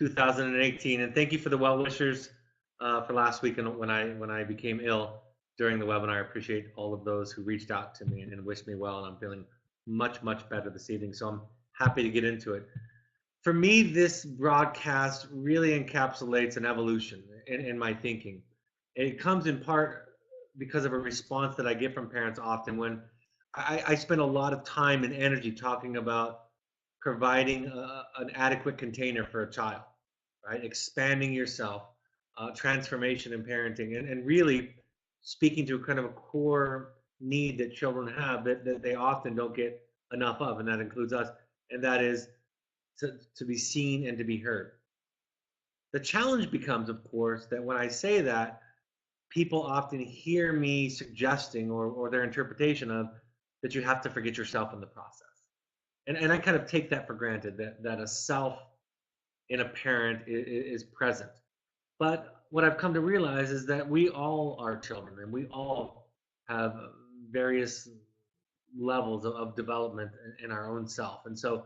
2018. And thank you for the well wishers for last week and when I became ill during the webinar. I appreciate all of those who reached out to me and wished me well. And I'm feeling much better this evening. So I'm happy to get into it. For me, this broadcast really encapsulates an evolution in my thinking. It comes in part because of a response that I get from parents often when I spend a lot of time and energy talking about providing an adequate container for a child, right? Expanding yourself, transformation in parenting, and really speaking to kind of a core need that children have that they often don't get enough of, and that includes us, and that is to be seen and to be heard. The challenge becomes, of course, that when I say that, people often hear me suggesting or their interpretation of that you have to forget yourself in the process. And I kind of take that for granted that a self in a parent is present. But what I've come to realize is that we all are children and we all have various levels of development in our own self. And so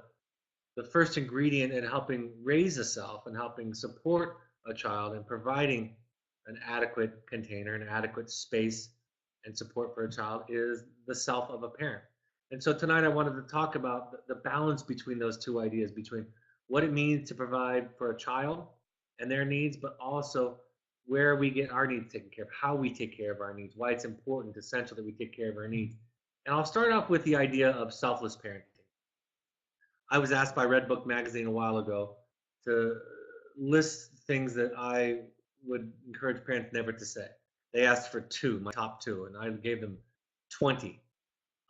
the first ingredient in helping raise a self and helping support a child and providing an adequate container, an adequate space and support for a child is the self of a parent. And so tonight I wanted to talk about the balance between those two ideas, between what it means to provide for a child and their needs, but also where we get our needs taken care of, how we take care of our needs, why it's important, essential that we take care of our needs. And I'll start off with the idea of selfless parenting. I was asked by Redbook magazine a while ago to list things that I would encourage parents never to say. They asked for two, my top two, and I gave them 20.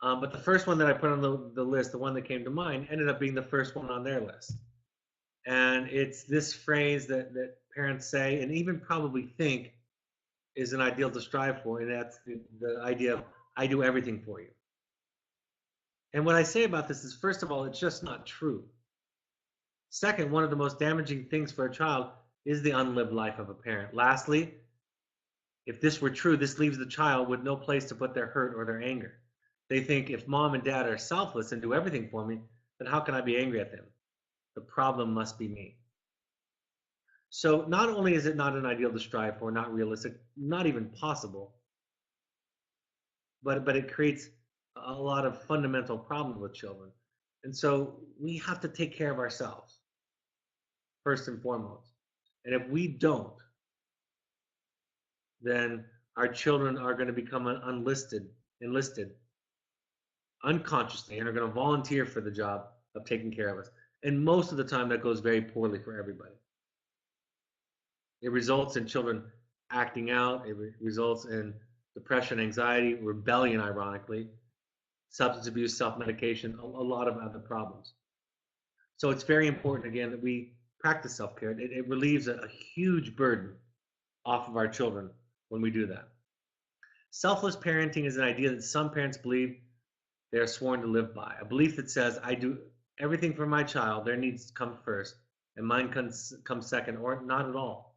But the first one that I put on the list, the one that came to mind, ended up being the first one on their list. And it's this phrase that parents say and even probably think is an ideal to strive for, and that's the idea of I do everything for you. And what I say about this is, first of all, it's just not true. Second, one of the most damaging things for a child is the unlived life of a parent. Lastly, if this were true, this leaves the child with no place to put their hurt or their anger. They think if mom and dad are selfless and do everything for me, then how can I be angry at them? The problem must be me. So not only is it not an ideal to strive for, not realistic, not even possible, but it creates a lot of fundamental problems with children. And so we have to take care of ourselves, first and foremost. And if we don't, then our children are going to become enlisted unconsciously and are going to volunteer for the job of taking care of us. And most of the time that goes very poorly for everybody. It results in children acting out. It results in depression, anxiety, rebellion, ironically, substance abuse, self-medication, a lot of other problems. So it's very important, again, that we practice self-care. It relieves a huge burden off of our children when we do that. Selfless parenting is an idea that some parents believe they are sworn to live by, a belief that says, I do everything for my child, their needs come first, and mine come second, or not at all.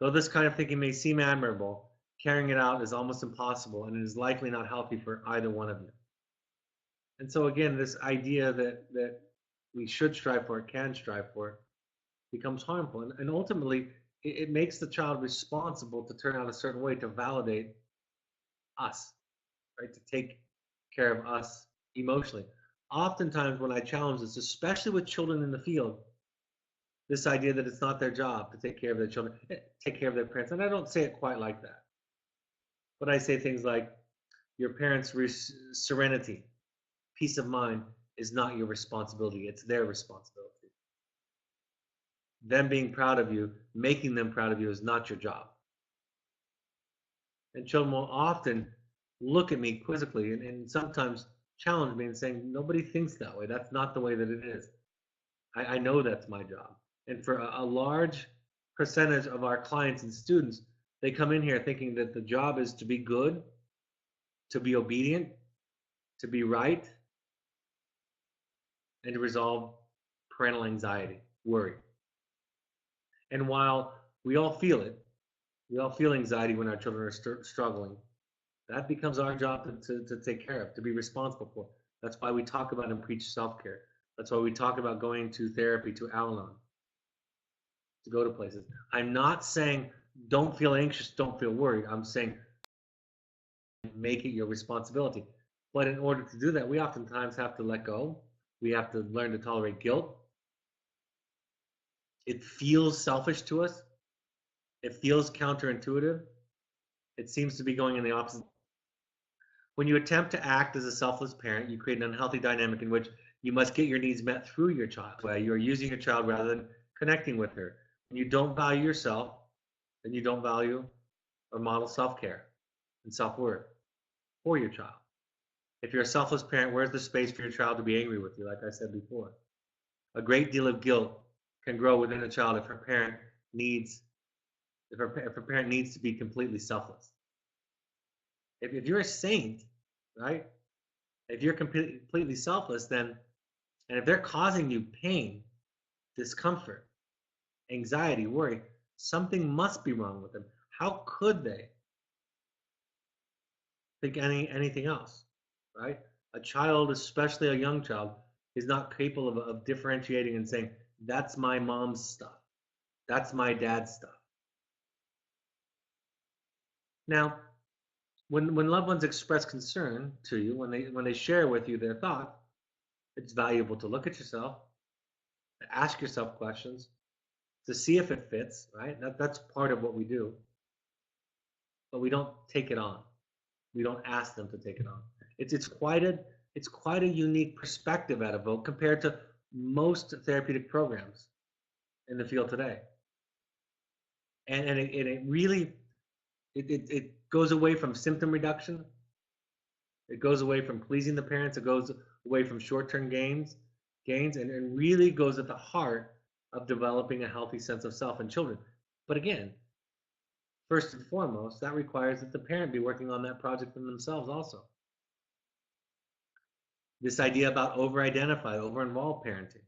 Though this kind of thinking may seem admirable, carrying it out is almost impossible, and it is likely not healthy for either one of you. And so again, this idea that we should strive for it, can strive for it, becomes harmful. And ultimately, it makes the child responsible to turn out a certain way to validate us, right? To take care of us emotionally. Oftentimes when I challenge this, especially with children in the field, this idea that it's not their job to take care of their children, take care of their parents. And I don't say it quite like that. But I say things like, your parents' serenity, peace of mind is not your responsibility, it's their responsibility. Them being proud of you, making them proud of you is not your job. And children will often look at me quizzically and sometimes challenge me and saying, nobody thinks that way. That's not the way that it is. I know that's my job. And for a large percentage of our clients and students, they come in here thinking that the job is to be good, to be obedient, to be right, and to resolve parental anxiety, worry. And while we all feel it, we all feel anxiety when our children are struggling, that becomes our job to take care of, to be responsible for. That's why we talk about and preach self-care. That's why we talk about going to therapy, to Al-Anon. to go to places. I'm not saying don't feel anxious, don't feel worried. I'm saying make it your responsibility. But in order to do that, we oftentimes have to let go. We have to learn to tolerate guilt. It feels selfish to us. It feels counterintuitive. It seems to be going in the opposite. When you attempt to act as a selfless parent, you create an unhealthy dynamic in which you must get your needs met through your child. You are using your child rather than connecting with her. When you don't value yourself, then you don't value or model self-care and self-worth for your child. If you're a selfless parent, where's the space for your child to be angry with you, like I said before? A great deal of guilt can grow within a child if her parent needs to be completely selfless. If you're a saint, right? If you're completely selfless, then, and if they're causing you pain, discomfort, anxiety, worry, something must be wrong with them. How could they think anything else, right? A child, especially a young child, is not capable of differentiating and saying, that's my mom's stuff. That's my dad's stuff. Now, when loved ones express concern to you, when they share with you their thoughts, it's valuable to look at yourself, to ask yourself questions, to see if it fits, right? That's part of what we do. But we don't take it on. We don't ask them to take it on. It's quite a unique perspective at Evoke compared to most therapeutic programs in the field today. And it really it goes away from symptom reduction. It goes away from pleasing the parents. It goes away from short-term gains, and really goes at the heart of developing a healthy sense of self in children. But again, first and foremost, that requires that the parent be working on that project in themselves also. This idea about over-identified, over-involved parenting.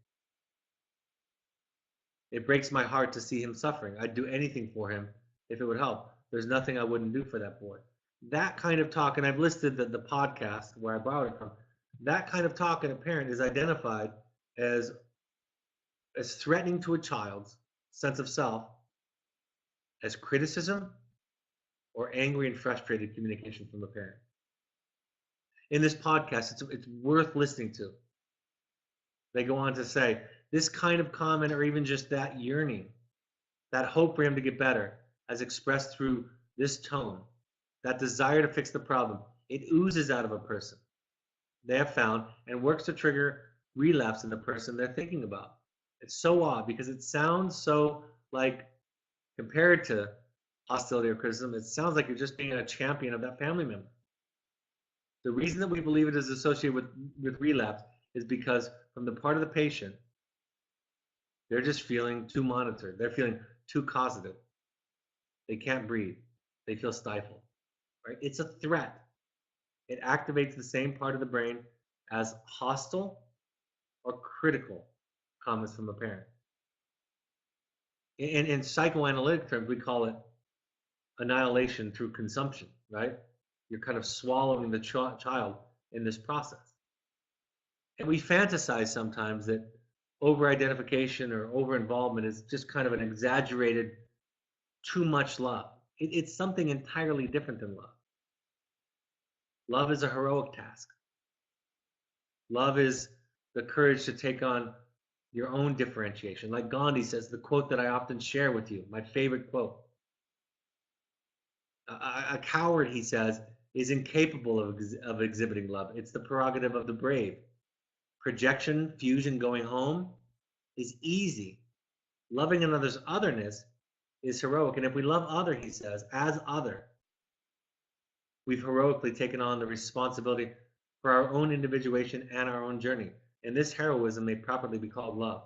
It breaks my heart to see him suffering. I'd do anything for him if it would help. There's nothing I wouldn't do for that boy. That kind of talk, and I've listed the podcast where I borrowed it from, that kind of talk in a parent is identified as threatening to a child's sense of self as criticism or angry and frustrated communication from the parent. In this podcast, it's worth listening to. They go on to say, this kind of comment or even just that yearning, that hope for him to get better, as expressed through this tone, that desire to fix the problem, it oozes out of a person they have found and works to trigger relapse in the person they're thinking about. It's so odd because it sounds so like, compared to hostility or criticism, it sounds like you're just being a champion of that family member. The reason that we believe it is associated with relapse is because from the part of the patient, they're just feeling too monitored. They're feeling too causative. They can't breathe. They feel stifled. Right? It's a threat. It activates the same part of the brain as hostile or critical comments from a parent. In psychoanalytic terms, we call it annihilation through consumption, right? You're kind of swallowing the child in this process. And we fantasize sometimes that over-identification or over-involvement is just kind of an exaggerated, too much love. It's something entirely different than love. Love is a heroic task. Love is the courage to take on your own differentiation. Like Gandhi says, the quote that I often share with you, my favorite quote. A coward, he says, is incapable of exhibiting love. It's the prerogative of the brave. Projection, fusion, going home is easy. Loving another's otherness is heroic. And if we love other, he says, as other, we've heroically taken on the responsibility for our own individuation and our own journey. And this heroism may properly be called love.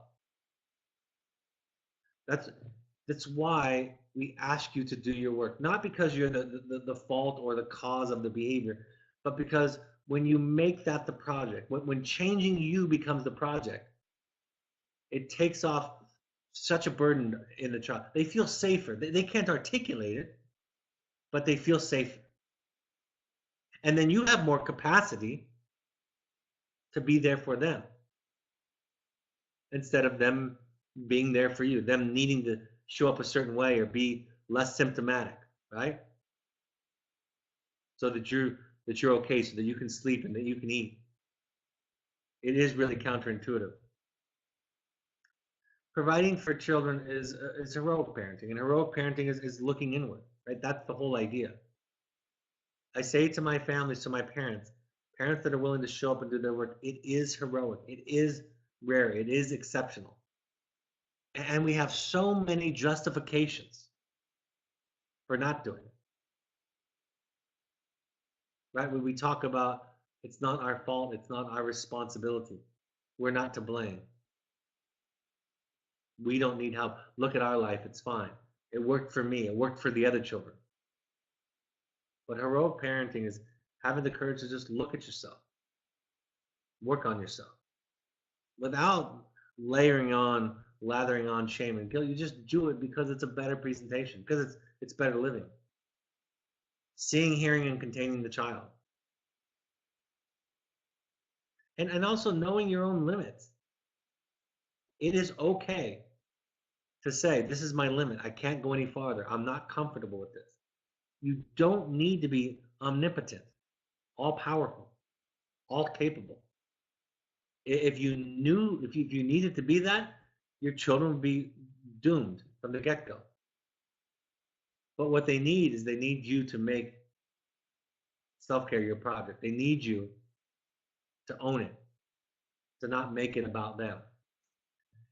That's why we ask you to do your work, not because you're the fault or the cause of the behavior, but because when you make that the project, when changing you becomes the project, it takes off such a burden in the child. They feel safer. They can't articulate it, but they feel safer. And then you have more capacity to be there for them instead of them being there for you, them needing show up a certain way or be less symptomatic, right? So that you're okay, so that you can sleep and that you can eat. It is really counterintuitive. Providing for children is heroic parenting, and heroic parenting is looking inward, right? That's the whole idea. I say to my families, to my parents, parents that are willing to show up and do their work, it is heroic. It is rare. It is exceptional. And we have so many justifications for not doing it, right? When we talk about it's not our fault, it's not our responsibility, we're not to blame. We don't need help. Look at our life, it's fine. It worked for me, it worked for the other children. But heroic parenting is having the courage to just look at yourself, work on yourself without lathering on shame and guilt. You just do it because it's a better presentation, because it's better living. Seeing, hearing, and containing the child. And also knowing your own limits. It is okay to say, this is my limit. I can't go any farther. I'm not comfortable with this. You don't need to be omnipotent, all powerful, all capable. If you needed to be that, your children would be doomed from the get-go. But what they need is they need you to make self-care your project. They need you to own it, to not make it about them.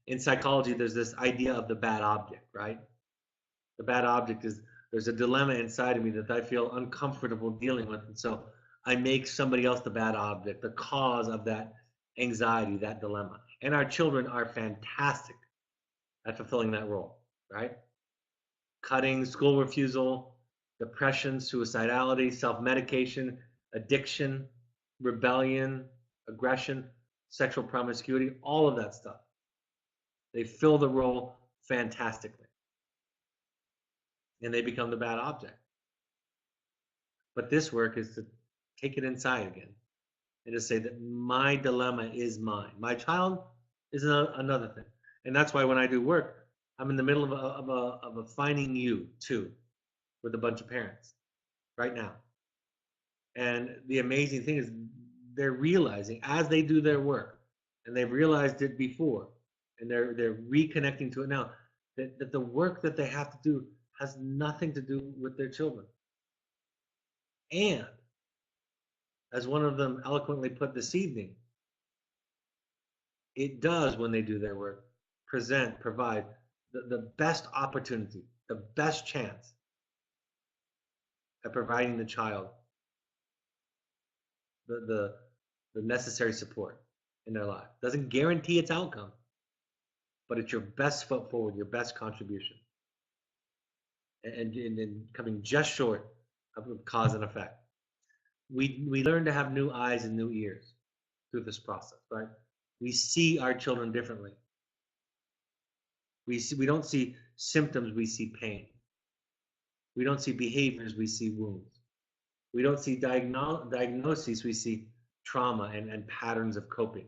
In psychology, there's this idea of the bad object, right? The bad object is there's a dilemma inside of me that I feel uncomfortable dealing with. And so I make somebody else the bad object, the cause of that anxiety, that dilemma. And our children are fantastic at fulfilling that role, right? Cutting, school refusal, depression, suicidality, self-medication, addiction, rebellion, aggression, sexual promiscuity, all of that stuff. They fill the role fantastically. And they become the bad object. But this work is to take it inside again and to say that my dilemma is mine. My child is another thing. And that's why when I do work, I'm in the middle of a finding you too with a bunch of parents right now. And the amazing thing is they're realizing as they do their work, and they've realized it before, and they're reconnecting to it now, that the work that they have to do has nothing to do with their children. And as one of them eloquently put this evening, it does, when they do their work, provide the best opportunity, the best chance at providing the child the necessary support in their life. Doesn't guarantee its outcome, but it's your best foot forward, your best contribution. And coming just short of cause and effect. We learn to have new eyes and new ears through this process, right? We see our children differently. We don't see symptoms, we see pain. We don't see behaviors, we see wounds. We don't see diagnoses, we see trauma and patterns of coping.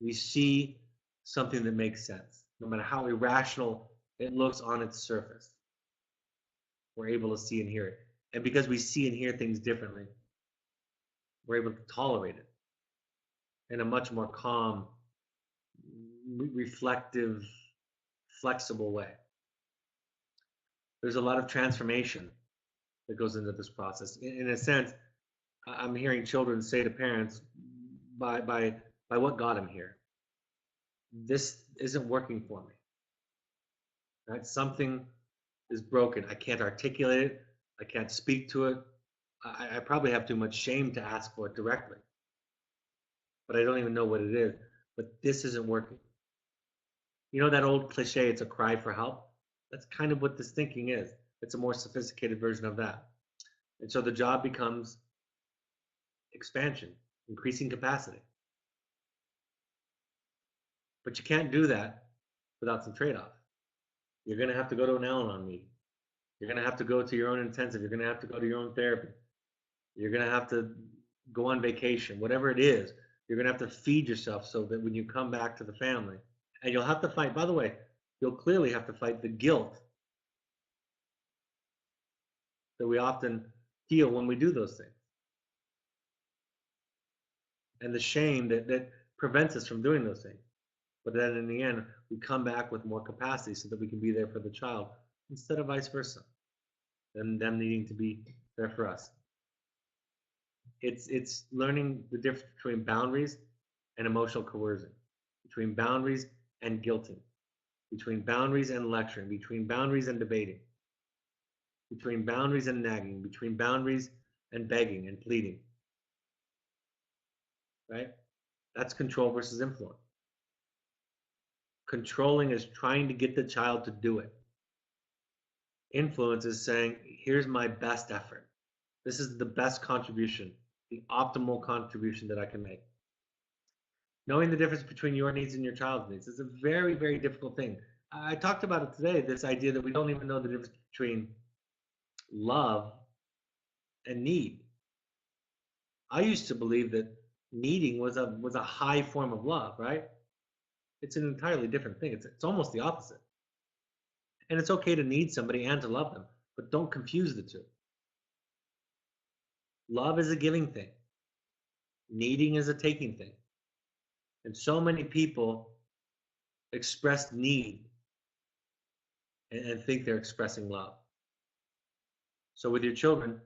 We see something that makes sense, no matter how irrational it looks on its surface. We're able to see and hear it. And because we see and hear things differently, we're able to tolerate it in a much more calm, reflective, flexible way. There's a lot of transformation that goes into this process. In a sense, I'm hearing children say to parents, by what got him here? This isn't working for me. Right? Something is broken. I can't articulate it. I can't speak to it. I probably have too much shame to ask for it directly. But I don't even know what it is. But this isn't working. You know that old cliche, it's a cry for help? That's kind of what this thinking is. It's a more sophisticated version of that. And so the job becomes expansion, increasing capacity. But you can't do that without some trade-off. You're going to have to go to an Al-Anon meeting. You're going to have to go to your own intensive. You're going to have to go to your own therapy. You're going to have to go on vacation, whatever it is. You're going to have to feed yourself so that when you come back to the family, and you'll have to fight. By the way, you'll clearly have to fight the guilt that we often feel when we do those things, and the shame that prevents us from doing those things. But then in the end, we come back with more capacity so that we can be there for the child instead of vice versa, and them needing to be there for us. It's learning the difference between boundaries and emotional coercion, between boundaries and guilting, between boundaries and lecturing, between boundaries and debating, between boundaries and nagging, between boundaries and begging and pleading. Right? That's control versus influence. Controlling is trying to get the child to do it. Influence is saying, here's my best effort. This is the best contribution, the optimal contribution that I can make. Knowing the difference between your needs and your child's needs is a very, very difficult thing. I talked about it today, this idea that we don't even know the difference between love and need. I used to believe that needing was a high form of love, right? It's an entirely different thing. It's almost the opposite. And it's okay to need somebody and to love them, but don't confuse the two. Love is a giving thing. Needing is a taking thing. And so many people express need and think they're expressing love. So with your children,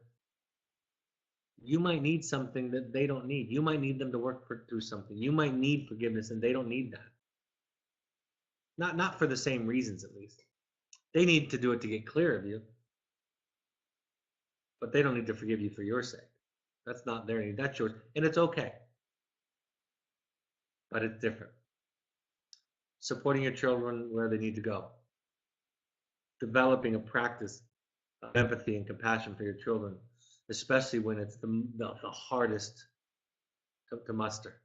you might need something that they don't need. You might need them to work through something. You might need forgiveness and they don't need that. Not for the same reasons, at least. They need to do it to get clear of you, but they don't need to forgive you for your sake. That's not their need. That's yours. And it's okay. But it's different. Supporting your children where they need to go. Developing a practice of empathy and compassion for your children, especially when it's the hardest to muster.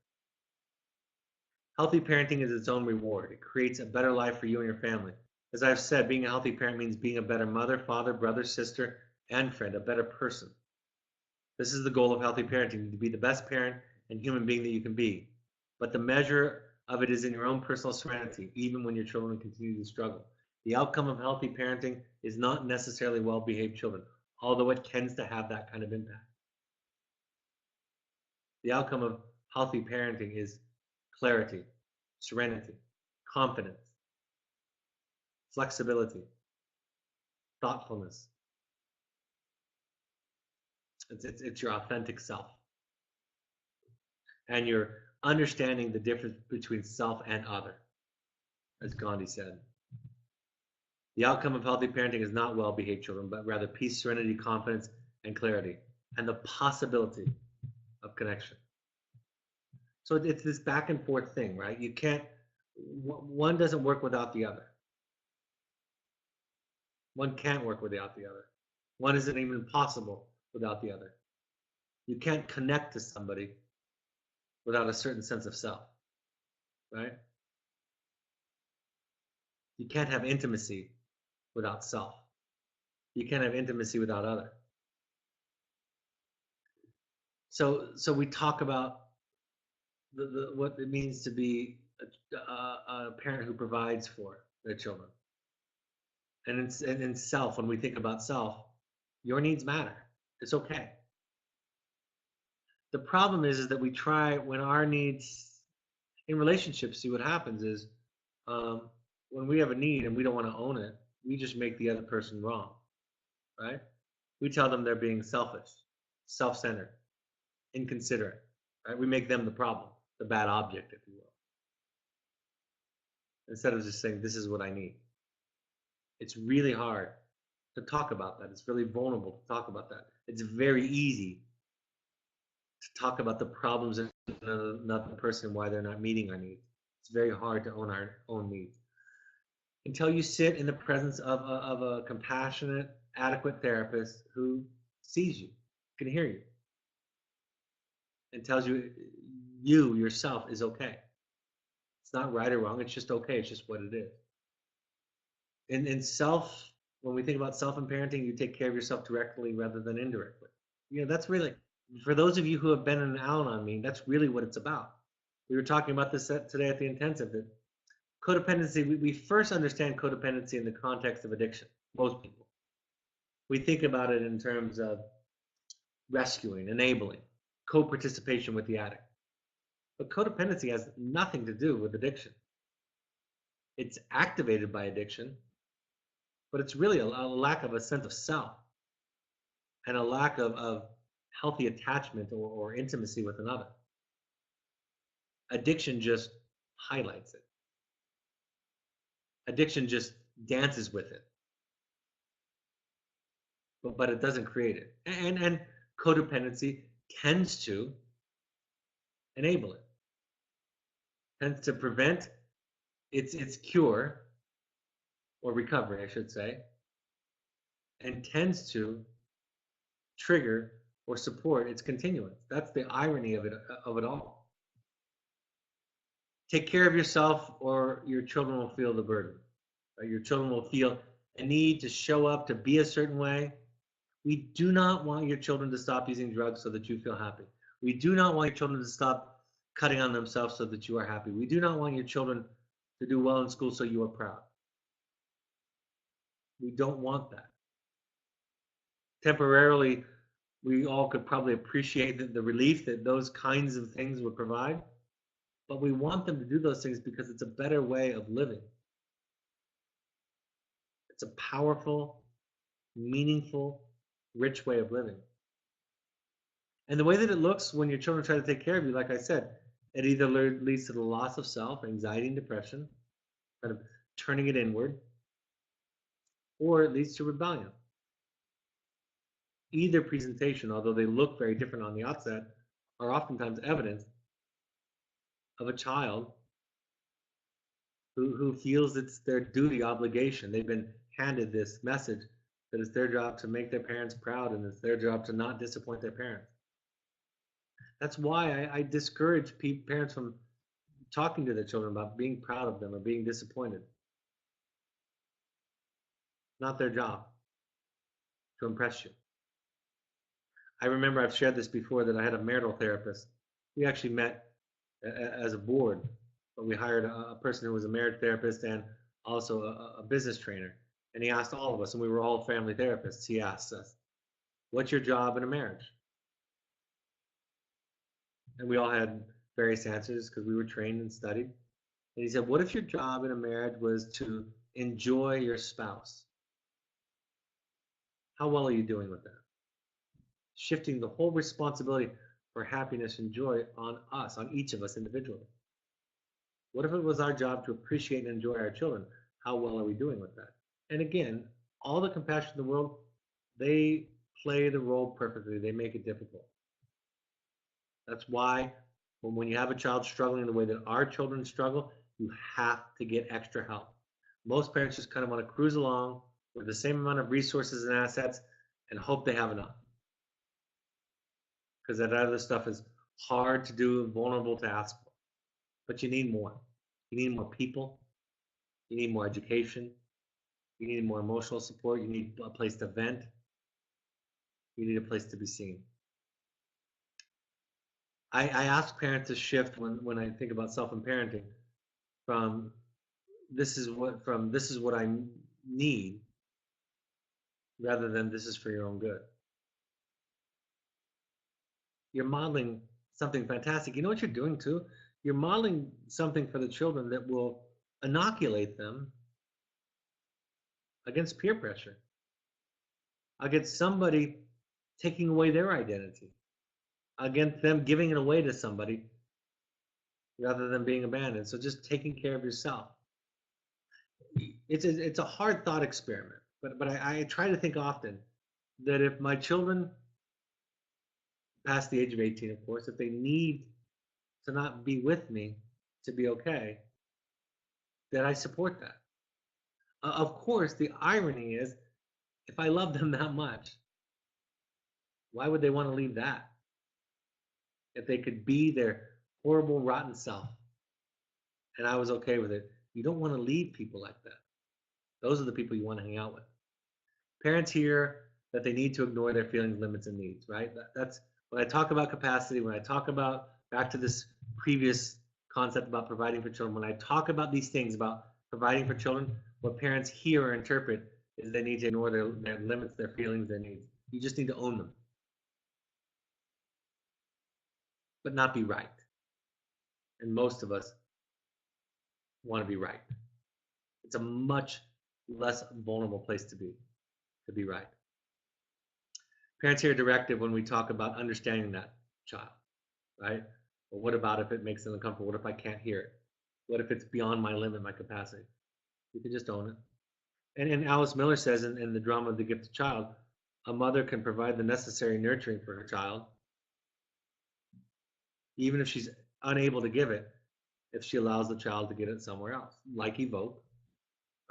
Healthy parenting is its own reward. It creates a better life for you and your family. As I've said, being a healthy parent means being a better mother, father, brother, sister, and friend, a better person. This is the goal of healthy parenting, to be the best parent and human being that you can be. But the measure of it is in your own personal serenity, even when your children continue to struggle. The outcome of healthy parenting is not necessarily well-behaved children, although it tends to have that kind of impact. The outcome of healthy parenting is clarity, serenity, confidence, flexibility, thoughtfulness. It's your authentic self. And you're understanding the difference between self and other, as Gandhi said. The outcome of healthy parenting is not well-behaved children, but rather peace, serenity, confidence, and clarity, and the possibility of connection. So it's this back and forth thing, right? You can't, one doesn't work without the other. One can't work without the other. One isn't even possible without the other. You can't connect to somebody without a certain sense of self, right? You can't have intimacy without self. You can't have intimacy without other. So we talk about what it means to be a parent who provides for their children. And in self, when we think about self, your needs matter. It's okay. The problem is that we try, when our needs in relationships, see what happens is when we have a need and we don't want to own it, we just make the other person wrong, right? We tell them they're being selfish, self-centered, inconsiderate, right? We make them the problem, the bad object, if you will, instead of just saying, this is what I need. It's really hard to talk about that. It's really vulnerable to talk about that. It's very easy to talk about the problems in another person, why they're not meeting our needs. It's very hard to own our own needs. Until you sit in the presence of a compassionate, adequate therapist who sees you, can hear you, and tells you yourself is okay. It's not right or wrong. It's just okay. It's just what it is. In self, when we think about self and parenting, you take care of yourself directly rather than indirectly. That's really, for those of you who have been in an Al-Anon meeting, that's really what it's about. We were talking about this today at the intensive, that Codependency, we first understand codependency in the context of addiction, most people. We think about it in terms of rescuing, enabling, co-participation with the addict. But codependency has nothing to do with addiction. It's activated by addiction, but it's really a lack of a sense of self and a lack of healthy attachment or intimacy with another. Addiction just highlights it. Addiction just dances with it, but it doesn't create it. And codependency tends to enable it, tends to prevent its cure or recovery, I should say, and tends to trigger or support its continuance. That's the irony of it all. Take care of yourself, or your children will feel the burden. Right? Your children will feel a need to show up, to be a certain way. We do not want your children to stop using drugs so that you feel happy. We do not want your children to stop cutting on themselves so that you are happy. We do not want your children to do well in school so you are proud. We don't want that. Temporarily, we all could probably appreciate the relief that those kinds of things would provide, but we want them to do those things because it's a better way of living. It's a powerful, meaningful, rich way of living. And the way that it looks when your children try to take care of you, like I said, it either leads to the loss of self, anxiety and depression, kind of turning it inward, or it leads to rebellion. Either presentation, although they look very different on the outset, are oftentimes evidence of a child who feels it's their duty, obligation. They've been handed this message that it's their job to make their parents proud, and it's their job to not disappoint their parents. That's why I discourage parents from talking to their children about being proud of them or being disappointed. Not their job to impress you. I remember I've shared this before that I had a marital therapist. We actually met as a board, but we hired a person who was a marriage therapist and also a business trainer. And he asked all of us, and we were all family therapists. He asked us, "What's your job in a marriage?" And we all had various answers because we were trained and studied. And he said, "What if your job in a marriage was to enjoy your spouse? How well are you doing with that?" Shifting the whole responsibility for happiness and joy on us, on each of us individually. What if it was our job to appreciate and enjoy our children? How well are we doing with that? And again, all the compassion in the world, they play the role perfectly. They make it difficult. That's why when you have a child struggling the way that our children struggle, you have to get extra help. Most parents just kind of want to cruise along with the same amount of resources and assets and hope they have enough. Because that other stuff is hard to do and vulnerable to ask for. But you need more. You need more people. You need more education. You need more emotional support. You need a place to vent. You need a place to be seen. I ask parents to shift when I think about self and parenting from this is what I need rather than this is for your own good. You're modeling something fantastic. You know what you're doing too? You're modeling something for the children that will inoculate them against peer pressure, against somebody taking away their identity, against them giving it away to somebody rather than being abandoned. So just taking care of yourself. It's a hard thought experiment, but I try to think often that if my children past the age of 18, of course, if they need to not be with me to be okay, that I support that. Of course, the irony is, if I love them that much, why would they want to leave that? If they could be their horrible, rotten self, and I was okay with it, you don't want to leave people like that. Those are the people you want to hang out with. Parents hear that they need to ignore their feelings, limits, and needs, right? That's when I talk about capacity, when I talk about back to this previous concept about providing for children, when I talk about these things about providing for children, what parents hear or interpret is they need to ignore their limits, their feelings, their needs. You just need to own them, but not be right. And most of us want to be right. It's a much less vulnerable place to be right. Parents hear directive when we talk about understanding that child, right? But what about if it makes them uncomfortable? What if I can't hear it? What if it's beyond my limit, my capacity? You can just own it. And Alice Miller says in the drama of The Gifted Child, a mother can provide the necessary nurturing for her child, even if she's unable to give it, if she allows the child to get it somewhere else, like Evoke,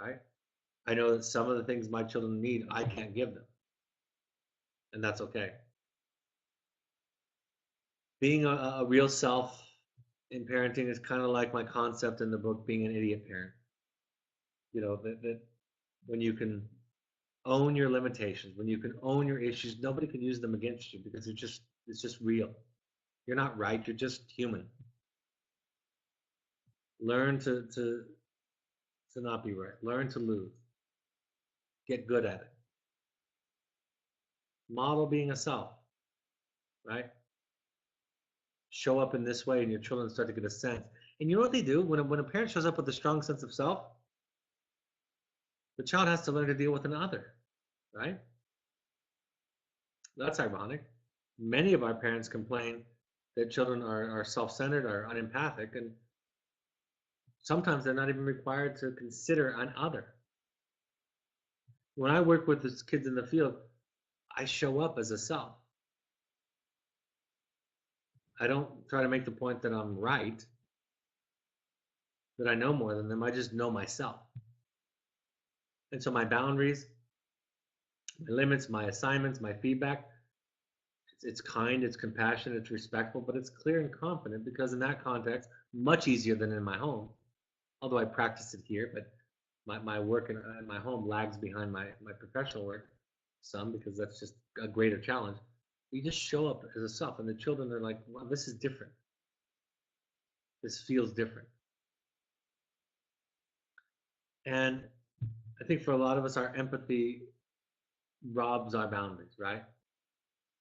right? I know that some of the things my children need, I can't give them, and that's okay. Being a real self in parenting is kind of like my concept in the book, being an idiot parent. You know, that when you can own your limitations, when you can own your issues, nobody can use them against you because it's just real. You're not right, you're just human. Learn to not be right. Learn to lose. Get good at it. Model being a self, right? Show up in this way and your children start to get a sense. And you know what they do? When a parent shows up with a strong sense of self, the child has to learn to deal with an other, right? That's ironic. Many of our parents complain that children are self-centered, are unempathic, and sometimes they're not even required to consider an other. When I work with the kids in the field, I show up as a self. I don't try to make the point that I'm right, that I know more than them. I just know myself. And so my boundaries, my limits, my assignments, my feedback, it's kind, it's compassionate, it's respectful, but it's clear and confident because in that context, much easier than in my home, although I practice it here, but my work in my home lags behind my professional work some because that's just a greater challenge. You just show up as a self, and the children are like, wow, this is different. This feels different. And I think for a lot of us, our empathy robs our boundaries, right?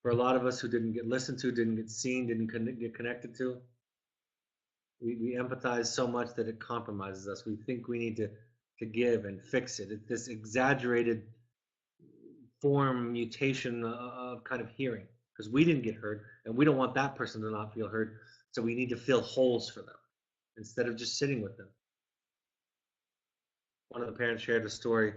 For a lot of us who didn't get listened to, didn't get seen, didn't get connected to, we empathize so much that it compromises us. We think we need to give and fix it. It's this exaggerated form mutation of kind of hearing because we didn't get heard and we don't want that person to not feel heard. So we need to fill holes for them instead of just sitting with them. One of the parents shared a story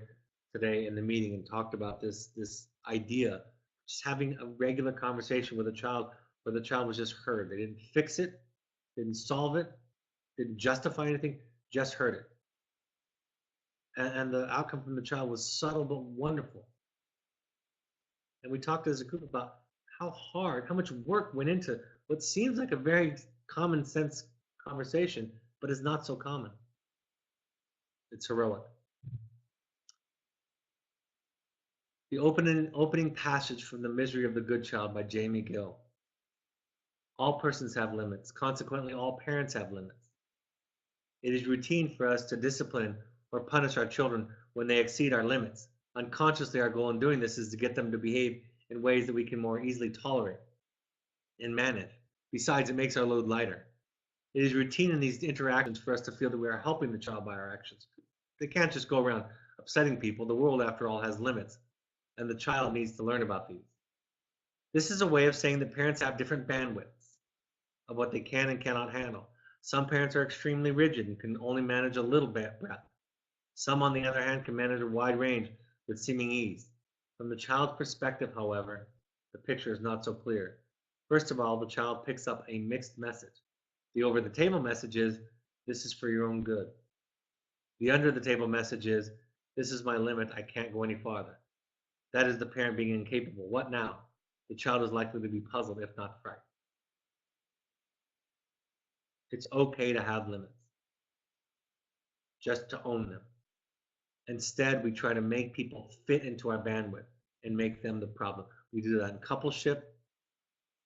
today in the meeting and talked about this idea, just having a regular conversation with a child where the child was just heard. They didn't fix it, didn't solve it, didn't justify anything, just heard it. And the outcome from the child was subtle but wonderful. And we talked as a group about how much work went into what seems like a very common sense conversation, but is not so common. It's heroic. The opening passage from The Misery of the Good Child by Jamie Gill. All persons have limits. Consequently, all parents have limits. It is routine for us to discipline or punish our children when they exceed our limits. Unconsciously, our goal in doing this is to get them to behave in ways that we can more easily tolerate and manage. Besides, it makes our load lighter. It is routine in these interactions for us to feel that we are helping the child by our actions. They can't just go around upsetting people. The world, after all, has limits, and the child needs to learn about these. This is a way of saying that parents have different bandwidths of what they can and cannot handle. Some parents are extremely rigid and can only manage a little breath. Some, on the other hand, can manage a wide range with seeming ease. From the child's perspective, however, the picture is not so clear. First of all, the child picks up a mixed message. The over-the-table message is, this is for your own good. The under-the-table message is, this is my limit, I can't go any farther. That is the parent being incapable. What now? The child is likely to be puzzled, if not frightened. It's okay to have limits, just to own them. Instead, we try to make people fit into our bandwidth and make them the problem. We do that in coupleship.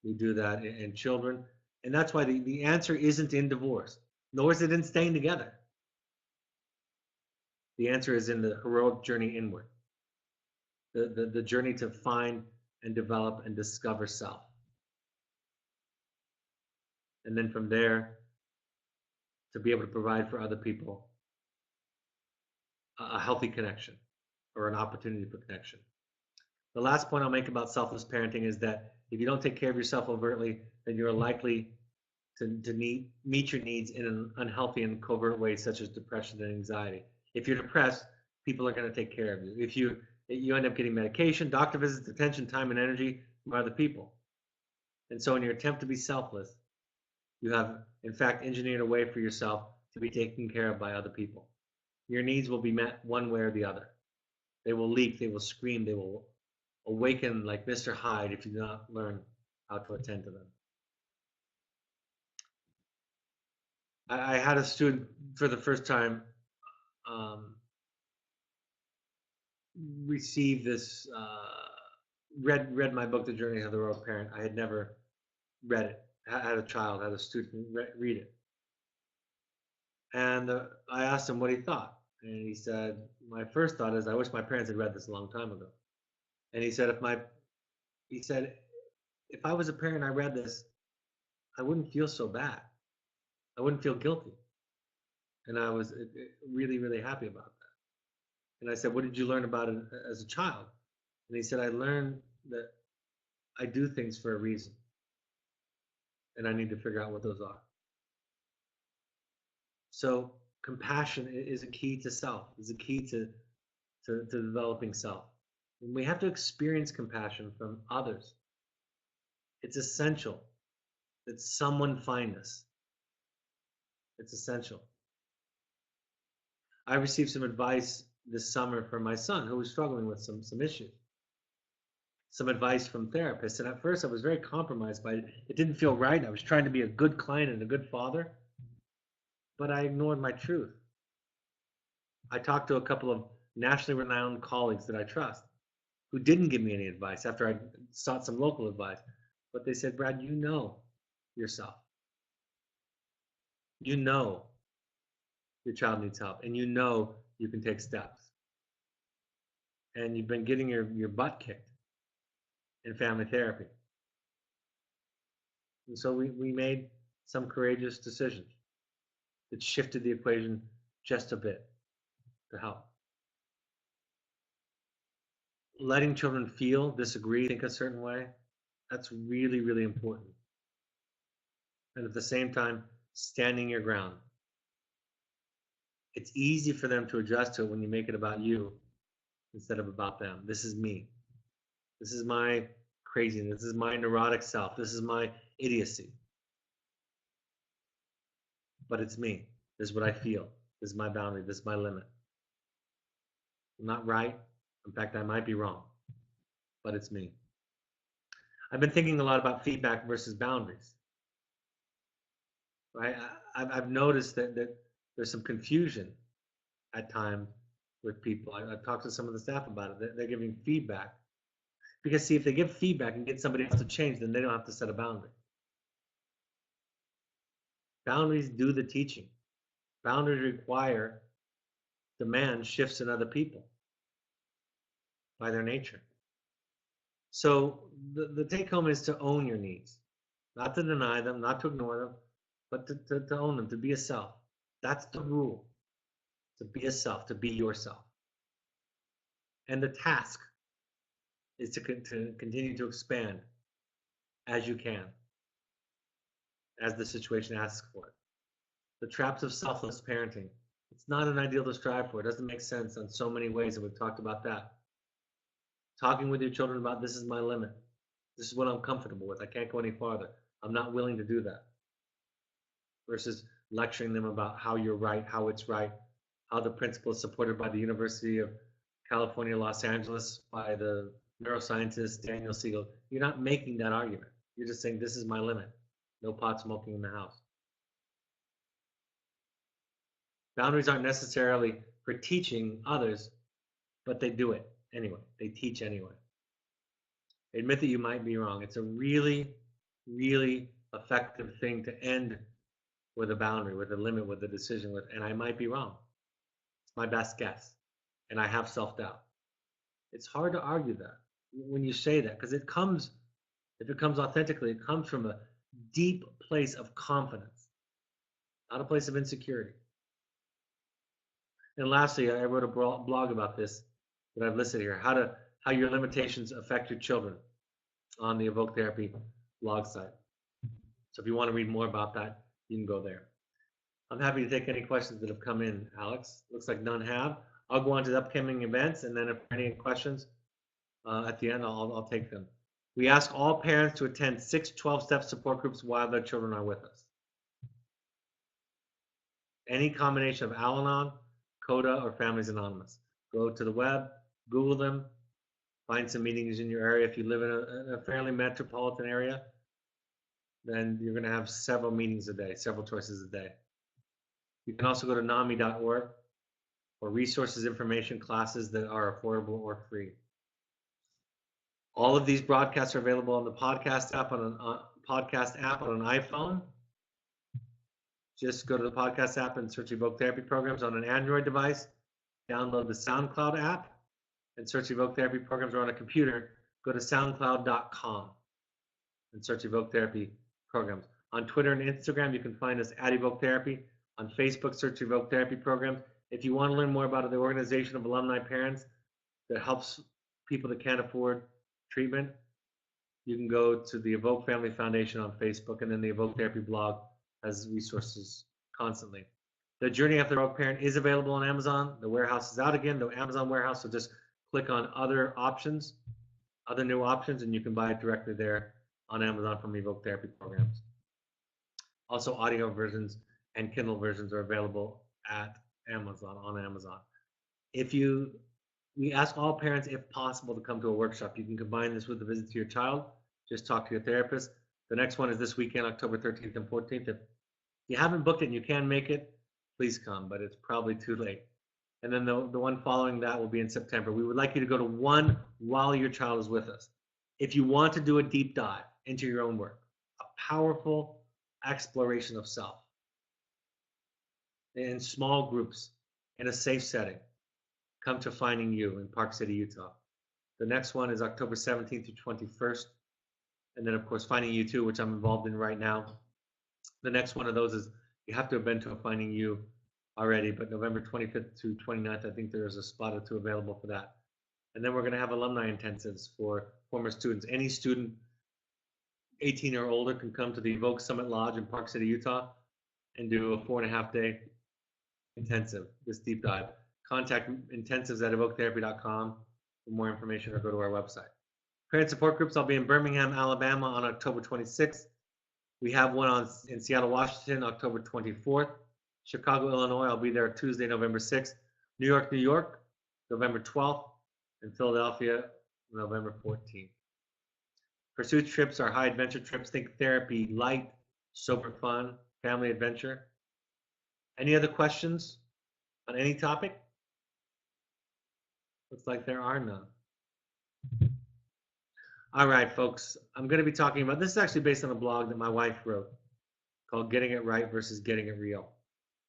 We do that in children. And that's why the answer isn't in divorce. nor is it in staying together. The answer is in the heroic journey inward, the journey to find and develop and discover self. And then from there, to be able to provide for other people a healthy connection or an opportunity for connection. The last point I'll make about selfless parenting is that if you don't take care of yourself overtly, then you're likely to meet your needs in an unhealthy and covert way, such as depression and anxiety. If you're depressed, people are going to take care of you. If you end up getting medication, doctor visits, attention, time, and energy from other people. And so in your attempt to be selfless, you have, in fact, engineered a way for yourself to be taken care of by other people. Your needs will be met one way or the other. They will leak, they will scream, they will awaken like Mr. Hyde if you do not learn how to attend to them. I had a student for the first time receive this, read my book, The Journey of the Heroic Parent. I had never read it. I had a child, had a student read it. And I asked him what he thought. And he said, my first thought is, I wish my parents had read this a long time ago. And he said, if I was a parent, I read this, I wouldn't feel so bad. I wouldn't feel guilty. And I was really, really happy about that. And I said, what did you learn about it as a child? And he said, I learned that I do things for a reason. And I need to figure out what those are. So compassion is a key to self, is a key to developing self. And we have to experience compassion from others. It's essential that someone find us. It's essential. I received some advice this summer from my son who was struggling with some issues. Some advice from therapists. And at first I was very compromised by it. It didn't feel right. I was trying to be a good client and a good father, but I ignored my truth. I talked to a couple of nationally renowned colleagues that I trust who didn't give me any advice after I sought some local advice. But they said, Brad, you know yourself. You know your child needs help, and you know you can take steps. And you've been getting your butt kicked in family therapy. And so we made some courageous decisions that shifted the equation just a bit to help. Letting children feel, disagree, think a certain way, that's really, really important. And at the same time, standing your ground. It's easy for them to adjust to it when you make it about you instead of about them. This is me. This is my craziness. This is my neurotic self. This is my idiocy. But it's me. This is what I feel. This is my boundary. This is my limit. I'm not right. In fact, I might be wrong. But it's me. I've been thinking a lot about feedback versus boundaries. Right? I've noticed that there's some confusion at times with people. I've talked to some of the staff about it. They're giving feedback. Because, see, if they give feedback and get somebody else to change, then they don't have to set a boundary. Boundaries do the teaching. Boundaries require demand shifts in other people by their nature. So the take home is to own your needs, not to deny them, not to ignore them, but to own them, to be a self. That's the rule. To be a self, to be yourself. And the task is to continue to expand as you can, as the situation asks for it. The traps of selfless parenting. It's not an ideal to strive for. It doesn't make sense in so many ways, and we've talked about that. Talking with your children about this is my limit. This is what I'm comfortable with. I can't go any farther. I'm not willing to do that. Versus lecturing them about how you're right, how it's right, how the principle is supported by the University of California, Los Angeles, by the neuroscientist Daniel Siegel. You're not making that argument. You're just saying, this is my limit. No pot smoking in the house. Boundaries aren't necessarily for teaching others, but they do it anyway. They teach anyway. Admit that you might be wrong. It's a really, really effective thing to end with a boundary, with a limit, with a decision, and I might be wrong. It's my best guess. And I have self-doubt. It's hard to argue that when you say that, because if it comes authentically, it comes from a deep place of confidence, not a place of insecurity. And lastly, I wrote a blog about this that I've listed here, how your limitations affect your children, on the Evoke Therapy blog site. So if you want to read more about that, you can go there. I'm happy to take any questions that have come in, Alex. Looks like none have. I'll go on to the upcoming events, and then if there are any questions at the end, I'll take them. We ask all parents to attend 6 12-step support groups while their children are with us. Any combination of Al-Anon, CODA, or Families Anonymous. Go to the web, Google them, find some meetings in your area. If you live in a fairly metropolitan area, then you're going to have several meetings a day, several choices a day. You can also go to NAMI.org for resources, information, classes that are affordable or free. All of these broadcasts are available on the podcast app on an iPhone. Just go to the podcast app and search Evoke Therapy Programs on an Android device. Download the SoundCloud app and search Evoke Therapy Programs, or on a computer, go to soundcloud.com and search Evoke Therapy Programs. On Twitter and Instagram, you can find us at Evoke Therapy. On Facebook, search Evoke Therapy Programs. If you want to learn more about the organization of alumni parents that helps people that can't afford treatment, you can go to the Evoke Family Foundation on Facebook, and then the Evoke Therapy blog has resources constantly. The Journey After the Evoke Parent is available on Amazon. The warehouse is out again, the Amazon warehouse, so just click on other options, other new options, and you can buy it directly there on Amazon from Evoke Therapy Programs. Also, audio versions and Kindle versions are available at Amazon, on Amazon. We ask all parents, if possible, to come to a workshop. You can combine this with a visit to your child. Just talk to your therapist. The next one is this weekend, October 13th and 14th. If you haven't booked it and you can make it, please come, but it's probably too late. And then the one following that will be in September. We would like you to go to one while your child is with us. If you want to do a deep dive into your own work, a powerful exploration of self in small groups in a safe setting, come to Finding You in Park City, Utah. The next one is October 17th to 21st. And then, of course, Finding You too, which I'm involved in right now. The next one of those is, you have to have been to a Finding You already, but November 25th to 29th, I think there's a spot or two available for that. And then we're going to have alumni intensives for former students. Any student 18 or older can come to the Evoke Summit Lodge in Park City, Utah, and do a 4.5-day intensive, this deep dive. Contact intensives@evoketherapy.com for more information, or go to our website. Parent support groups, I'll be in Birmingham, Alabama on October 26th. We have one in Seattle, Washington, October 24th. Chicago, Illinois, I'll be there Tuesday, November 6th. New York, November 12th. And Philadelphia, November 14th. Pursuit trips are high adventure trips. Think therapy, light, sober fun, family adventure. Any other questions on any topic? Looks like there are none. All right, folks, I'm going to be talking about, this is actually based on a blog that my wife wrote called Getting It Right versus Getting It Real.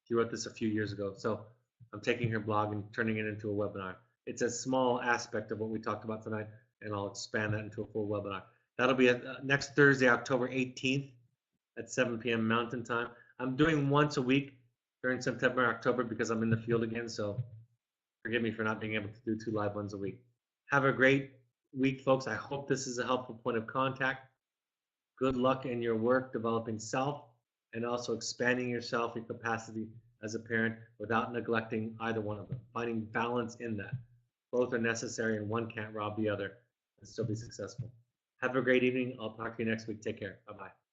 She wrote this a few years ago. So I'm taking her blog and turning it into a webinar. It's a small aspect of what we talked about tonight, and I'll expand that into a full webinar. That'll be next Thursday, October 18th at 7 p.m. Mountain Time. I'm doing once a week during September and October because I'm in the field again, so forgive me for not being able to do 2 live ones a week. Have a great week, folks. I hope this is a helpful point of contact. Good luck in your work developing self and also expanding yourself, your capacity as a parent, without neglecting either one of them. Finding balance in that. Both are necessary, and one can't rob the other and still be successful. Have a great evening. I'll talk to you next week. Take care. Bye-bye.